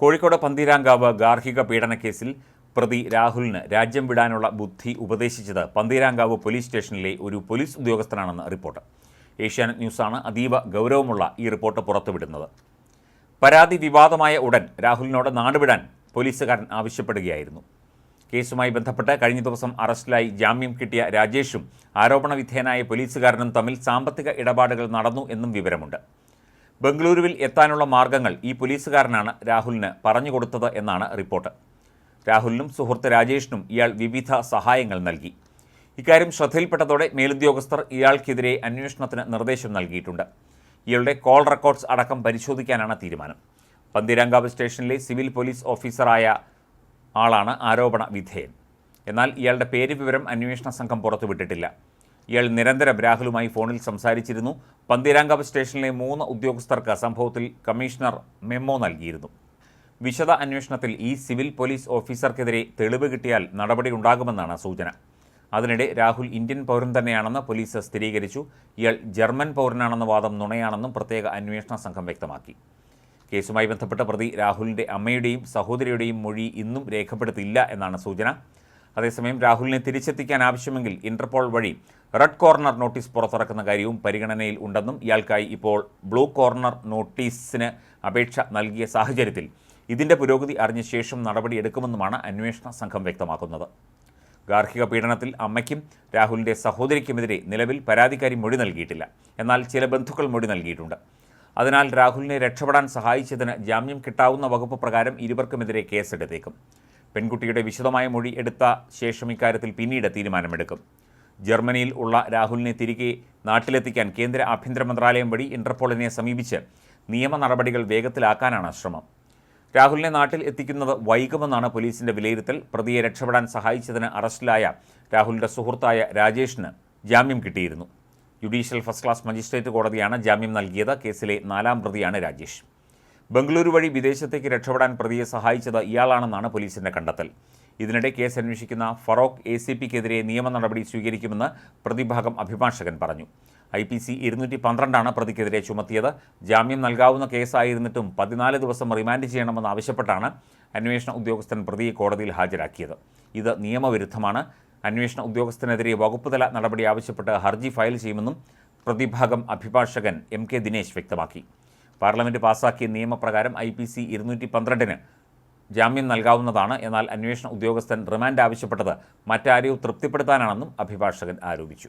കോഴിക്കോട് പന്തീരാങ്കാവ് ഗാർഹിക പീഡനക്കേസിൽ പ്രതി രാഹുലിന് രാജ്യം വിടാനുള്ള ബുദ്ധി ഉപദേശിച്ചത് പന്തീരാങ്കാവ് പോലീസ് സ്റ്റേഷനിലെ ഒരു പോലീസ് ഉദ്യോഗസ്ഥനാണെന്ന് റിപ്പോർട്ട്. ഏഷ്യാനെറ്റ് ന്യൂസാണ് അതീവ ഗൗരവമുള്ള ഈ റിപ്പോർട്ട് പുറത്തുവിടുന്നത്. പരാതി വിവാദമായ ഉടൻ രാഹുലിനോട് നാടുവിടാൻ പോലീസുകാരൻ ആവശ്യപ്പെടുകയായിരുന്നു. കേസുമായി ബന്ധപ്പെട്ട് കഴിഞ്ഞ ദിവസം അറസ്റ്റിലായി ജാമ്യം കിട്ടിയ രാജേഷും ആരോപണ വിധേയനായ പോലീസുകാരനും തമ്മിൽ സാമ്പത്തിക ഇടപാടുകൾ നടന്നു എന്നും വിവരമുണ്ട്. ബംഗളൂരുവിൽ എത്താനുള്ള മാർഗങ്ങൾ ഈ പോലീസുകാരനാണ് രാഹുലിന് പറഞ്ഞുകൊടുത്തത് എന്നാണ് റിപ്പോർട്ട്. രാഹുലിനും സുഹൃത്ത് രാജേഷിനും ഇയാൾ വിവിധ സഹായങ്ങൾ നൽകി. ഇക്കാര്യം ശ്രദ്ധയിൽപ്പെട്ടതോടെ മേലുദ്യോഗസ്ഥർ ഇയാൾക്കെതിരെ അന്വേഷണത്തിന് നിർദ്ദേശം നൽകിയിട്ടുണ്ട്. ഇയാളുടെ കോൾ റെക്കോർഡ്സ് അടക്കം പരിശോധിക്കാനാണ് തീരുമാനം. പന്തീരാങ്കാവ് സ്റ്റേഷനിലെ സിവിൽ പോലീസ് ഓഫീസറായ ആളാണ് ആരോപണ വിധേയൻ. എന്നാൽ ഇയാളുടെ പേര് വിവരം അന്വേഷണ സംഘം പുറത്തുവിട്ടിട്ടില്ല. ഇയാൾ നിരന്തരം രാഹുലുമായി ഫോണിൽ സംസാരിച്ചിരുന്നു. പന്തീരാങ്കാവ് സ്റ്റേഷനിലെ 3 ഉദ്യോഗസ്ഥർക്ക് സംഭവത്തിൽ കമ്മീഷണർ മെമ്മോ നൽകിയിരുന്നു. വിശദ അന്വേഷണത്തിൽ ഈ സിവിൽ പോലീസ് ഓഫീസർക്കെതിരെ തെളിവ് കിട്ടിയാൽ നടപടിയുണ്ടാകുമെന്നാണ് സൂചന. അതിനിടെ രാഹുൽ ഇന്ത്യൻ പൗരൻ തന്നെയാണെന്ന് പോലീസ് സ്ഥിരീകരിച്ചു. ഇയാൾ ജർമ്മൻ പൗരനാണെന്ന വാദം നുണയാണെന്നും പ്രത്യേക അന്വേഷണ സംഘം വ്യക്തമാക്കി. കേസുമായി ബന്ധപ്പെട്ട് പ്രതി രാഹുലിൻ്റെ അമ്മയുടെയും സഹോദരിയുടെയും മൊഴി ഇന്നും രേഖപ്പെടുത്തിയില്ല എന്നാണ് സൂചന. അതേസമയം രാഹുലിനെ തിരിച്ചെത്തിക്കാൻ ആവശ്യമെങ്കിൽ ഇന്റർപോൾ വഴി റെഡ് കോർണർ നോട്ടീസ് പുറത്തിറക്കുന്ന കാര്യവും പരിഗണനയിൽ ഉണ്ടെന്നും ഇയാൾക്കായി ഇപ്പോൾ ബ്ലൂ കോർണർ നോട്ടീസിന് അപേക്ഷ നൽകിയ സാഹചര്യത്തിൽ ഇതിൻ്റെ പുരോഗതി അറിഞ്ഞ ശേഷം നടപടിയെടുക്കുമെന്നുമാണ് അന്വേഷണ സംഘം വ്യക്തമാക്കുന്നത്. ഗാർഹിക പീഡനത്തിൽ അമ്മയ്ക്കും രാഹുലിൻ്റെ സഹോദരിക്കുമെതിരെ നിലവിൽ പരാതിക്കാരി മൊഴി നൽകിയിട്ടില്ല. എന്നാൽ ചില ബന്ധുക്കൾ മൊഴി നൽകിയിട്ടുണ്ട്. അതിനാൽ രാഹുലിനെ രക്ഷപ്പെടാൻ സഹായിച്ചതിന് ജാമ്യം കിട്ടാവുന്ന വകുപ്പ് പ്രകാരം ഇരുവർക്കുമെതിരെ കേസെടുത്തേക്കും. പെൺകുട്ടിയുടെ വിശദമായ മൊഴി എടുത്ത ശേഷം ഇക്കാര്യത്തിൽ പിന്നീട് തീരുമാനമെടുക്കും. ജർമ്മനിയിൽ ഉള്ള രാഹുലിനെ തിരികെ നാട്ടിലെത്തിക്കാൻ കേന്ദ്ര ആഭ്യന്തര മന്ത്രാലയം വഴി ഇന്റർപോളിനെ സമീപിച്ച് നിയമ നടപടികൾ വേഗത്തിലാക്കാനാണ് ശ്രമം. രാഹുലിനെ നാട്ടിൽ എത്തിക്കുന്നത് വൈകുമെന്നാണ് പോലീസിന്റെ വിലയിരുത്തൽ. പ്രതിയെ രക്ഷപ്പെടാൻ സഹായിച്ചതിന് അറസ്റ്റിലായ രാഹുലിന്റെ സുഹൃത്തായ രാജേഷിന് ജാമ്യം കിട്ടിയിരുന്നു. ജുഡീഷ്യൽ ഫസ്റ്റ് ക്ലാസ് മജിസ്ട്രേറ്റ് കോടതിയാണ് ജാമ്യം നൽകിയത്. കേസിലെ 4ാം പ്രതിയാണ് രാജേഷ്. ബംഗളൂരു വഴി വിദേശത്തേക്ക് രക്ഷപ്പെടാൻ പ്രതിയെ സഹായിച്ചത് ഇയാളാണെന്നാണ് പോലീസിന്റെ കണ്ടെത്തൽ. ഇതിനിടെ കേസ് അന്വേഷിക്കുന്ന ഫറോക്ക് ACPക്കെതിരെ നിയമ നടപടി സ്വീകരിക്കുമെന്ന് പ്രതിഭാഗം അഭിഭാഷകൻ പറഞ്ഞു. IPC 212 പ്രതിക്കെതിരെ ചുമത്തിയത്. ജാമ്യം നൽകാവുന്ന കേസായിരുന്നിട്ടും 14 ദിവസം റിമാൻഡ് ചെയ്യണമെന്നാവശ്യപ്പെട്ടാണ് അന്വേഷണ ഉദ്യോഗസ്ഥൻ പ്രതിയെ കോടതിയിൽ ഹാജരാക്കിയത്. ഇത് നിയമവിരുദ്ധമാണ്. അന്വേഷണ ഉദ്യോഗസ്ഥനെതിരെ വകുപ്പുതല നടപടി ആവശ്യപ്പെട്ട് ഹർജി ഫയൽ ചെയ്യുമെന്നും പ്രതിഭാഗം അഭിഭാഷകൻ MK ദിനേശ് വ്യക്തമാക്കി. പാർലമെന്റ് പാസാക്കിയ നിയമപ്രകാരം IPC 212 ജാമ്യം നൽകാവുന്നതാണ്. എന്നാൽ അന്വേഷണ ഉദ്യോഗസ്ഥൻ റിമാൻഡ് ആവശ്യപ്പെട്ടത് മറ്റാരെയോ തൃപ്തിപ്പെടുത്താനാണെന്നും അഭിഭാഷകൻ ആരോപിച്ചു.